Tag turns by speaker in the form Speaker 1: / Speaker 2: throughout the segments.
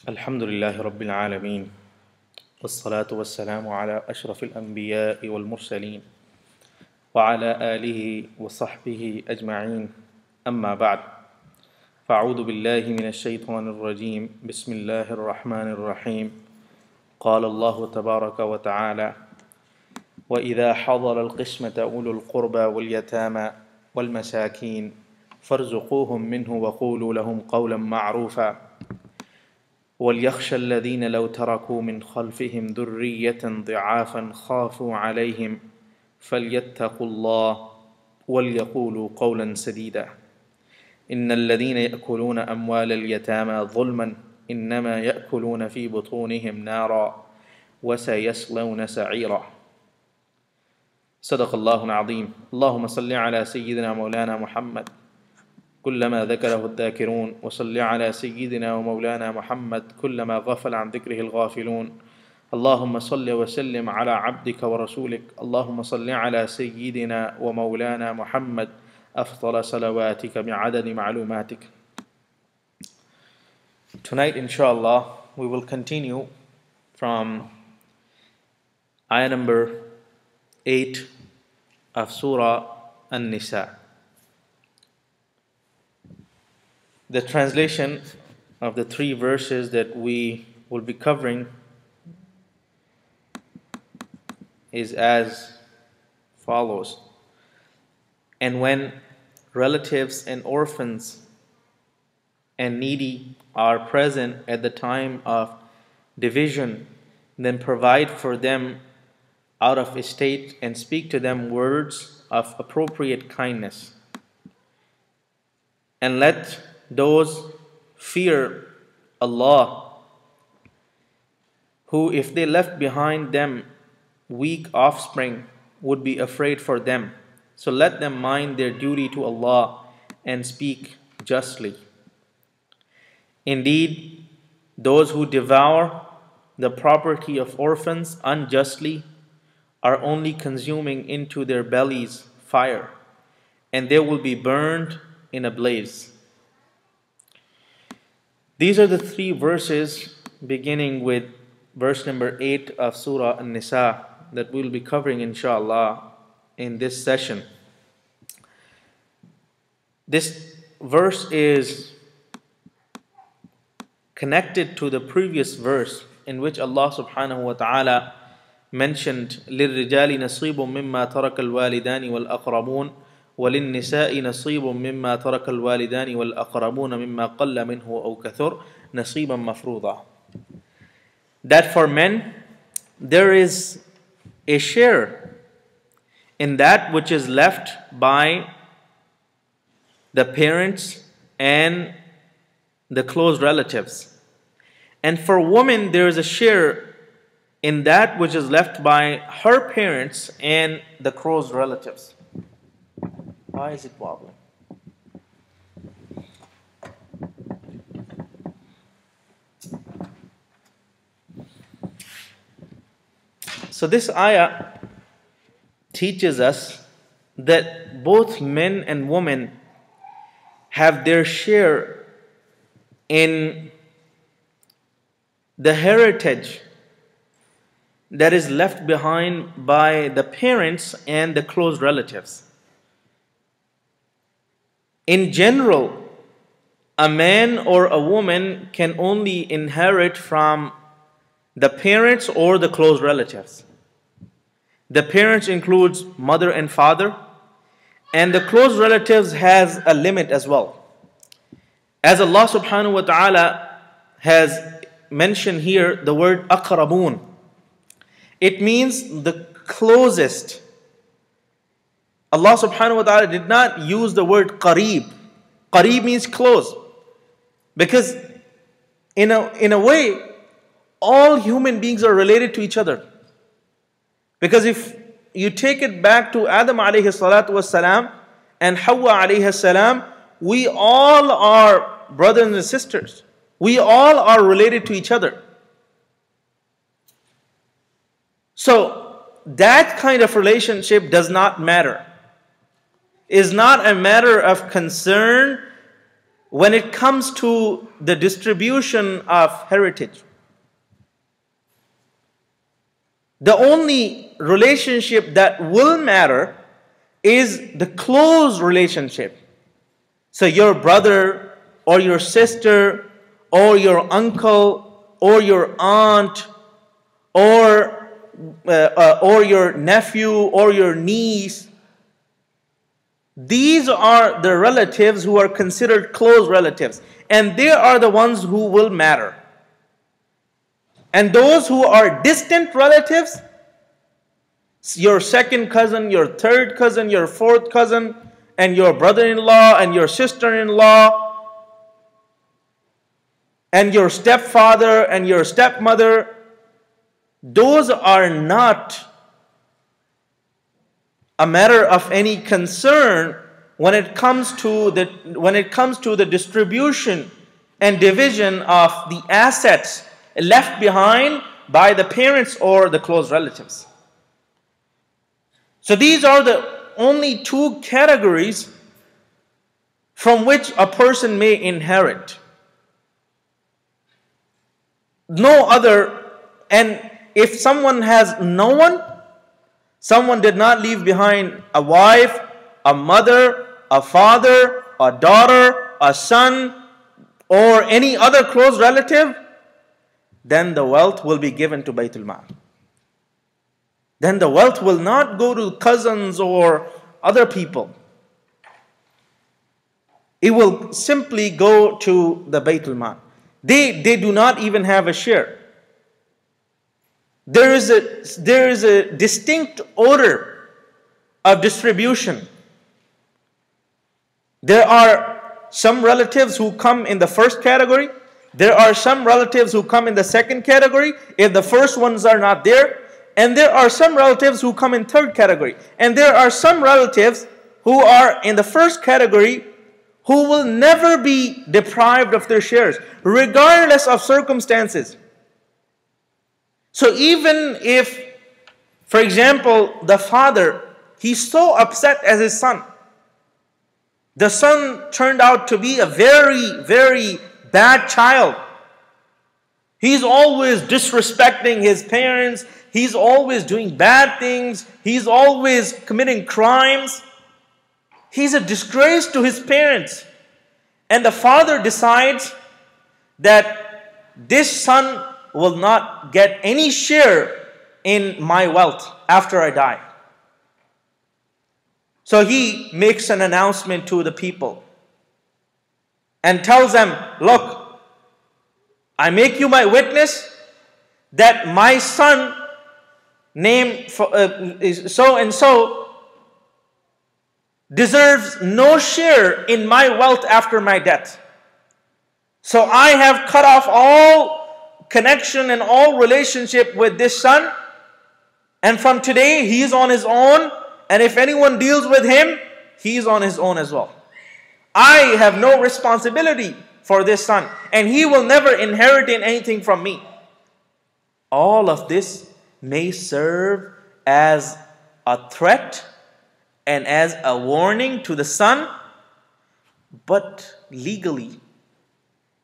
Speaker 1: الحمد لله رب العالمين والصلاة والسلام على أشرف الأنبياء والمرسلين وعلى آله وصحبه أجمعين أما بعد فأعوذ بالله من الشيطان الرجيم بسم الله الرحمن الرحيم قال الله تبارك وتعالى وإذا حضر القسمة أولو القربى واليتامى والمساكين فارزقوهم منه وقولوا لهم قولا معروفا وليخشى الذين لو تركوا من خلفهم ذرية ضعافا خافوا عليهم فليتقوا الله وليقولوا قولا سديدا إن الذين يأكلون أموال اليتامى ظلما إنما يأكلون في بطونهم نارا وسيصلون سعيرا صدق الله العظيم اللهم صل على سيدنا مولانا محمد كلما ذكره الذاكرون وصل على سيدنا ومولانا محمد كلما غفل عن ذكره الغافلون اللهم صل وسلم على عبدك ورسولك اللهم صل على سيدنا ومولانا محمد أفضل صلواتك بعدد معلوماتك. Tonight inshallah we will continue from ayah number 8 of Surah Nisaa. The translation of the three verses that we will be covering is as follows. And when relatives and orphans and needy are present at the time of division, then provide for them out of estate and speak to them words of appropriate kindness. And let those fear Allah who, if they left behind them weak offspring, would be afraid for them. So let them mind their duty to Allah and speak justly. Indeed, those who devour the property of orphans unjustly are only consuming into their bellies fire, and they will be burned in a blaze. These are the three verses beginning with verse number 8 of Surah Nisaa that we will be covering inshallah in this session. This verse is connected to the previous verse in which Allah subhanahu wa ta'ala mentioned لِلرِّجَالِ نَصِيبٌ مِّمَّا تَرَكَ الْوَالِدَانِ وَالْأَقْرَبُونَ وَلِلنِّسَاءِ نَصِيبٌ مِّمَّا تَرَكَ الْوَالِدَانِ وَالْأَقْرَبُونَ مِمَّا قَلَّ مِنْهُ أَوْ كَثُرَ نَصِيبًا مَفْرُوضًا. That for men there is a share in that which is left by the parents and the close relatives. And for women there is a share in that which is left by her parents and the close relatives. Why is it wobbling? So this ayah teaches us that both men and women have their share in the heritage that is left behind by the parents and the close relatives. In general, a man or a woman can only inherit from the parents or the close relatives. The parents includes mother and father, and the close relatives has a limit as well. As Allah subhanahu wa ta'ala has mentioned here the word aqrabun. It means the closest. Allah subhanahu wa ta'ala did not use the word qareeb. Qareeb means close. Because in a way, all human beings are related to each other. Because if you take it back to Adam alayhi salatu wassalam and Hawa alayhi salam, we all are brothers and sisters. We all are related to each other. So that kind of relationship does not matter. Is not a matter of concern when it comes to the distribution of heritage, the only relationship that will matter is the close relationship. So your brother or your sister or your uncle or your aunt or your nephew or your niece, these are the relatives who are considered close relatives, and they are the ones who will matter. And those who are distant relatives, your second cousin, your third cousin, your fourth cousin, and your brother-in-law and your sister-in-law, and your stepfather and your stepmother, those are not a matter of any concern when it comes to the distribution and division of the assets left behind by the parents or the close relatives. So these are the only two categories from which a person may inherit. No other. And if someone has no one, someone did not leave behind a wife, a mother, a father, a daughter, a son, or any other close relative, then the wealth will be given to Baytul Mal. Then the wealth will not go to cousins or other people. It will simply go to the Baytul Mal. They do not even have a share. There is a distinct order of distribution. There are some relatives who come in the first category. There are some relatives who come in the second category if the first ones are not there. And there are some relatives who come in third category. And there are some relatives who are in the first category who will never be deprived of their shares, regardless of circumstances. So even if, for example, the father, he's so upset as his son. The son turned out to be a very, very bad child. He's always disrespecting his parents. He's always doing bad things. He's always committing crimes. He's a disgrace to his parents. And the father decides that this son will not get any share in my wealth after I die. So he makes an announcement to the people and tells them, look, I make you my witness that my son named so and so deserves no share in my wealth after my death. So I have cut off all connection and all relationship with this son, and from today he is on his own, and if anyone deals with him, he is on his own as well. I have no responsibility for this son, and he will never inherit anything from me. All of this may serve as a threat and as a warning to the son, but legally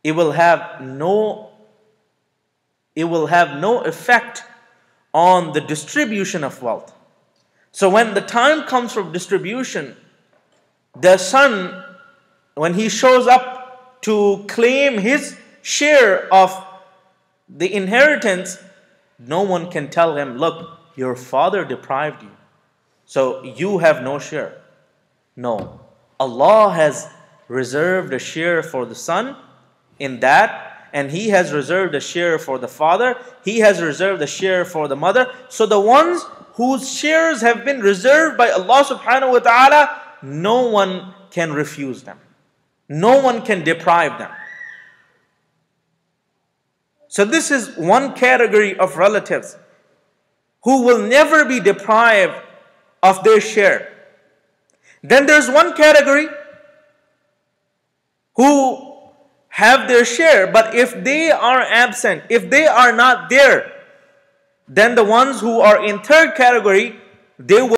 Speaker 1: it will have no effect on the distribution of wealth. So when the time comes for distribution, the son, when he shows up to claim his share of the inheritance, no one can tell him, look, your father deprived you, so you have no share. No. Allah has reserved a share for the son in that, and He has reserved a share for the father. He has reserved a share for the mother. So the ones whose shares have been reserved by Allah subhanahu wa ta'ala, no one can refuse them. No one can deprive them. So this is one category of relatives who will never be deprived of their share. Then there's one category who have their share, but if they are absent, if they are not there, then the ones who are in third category, they will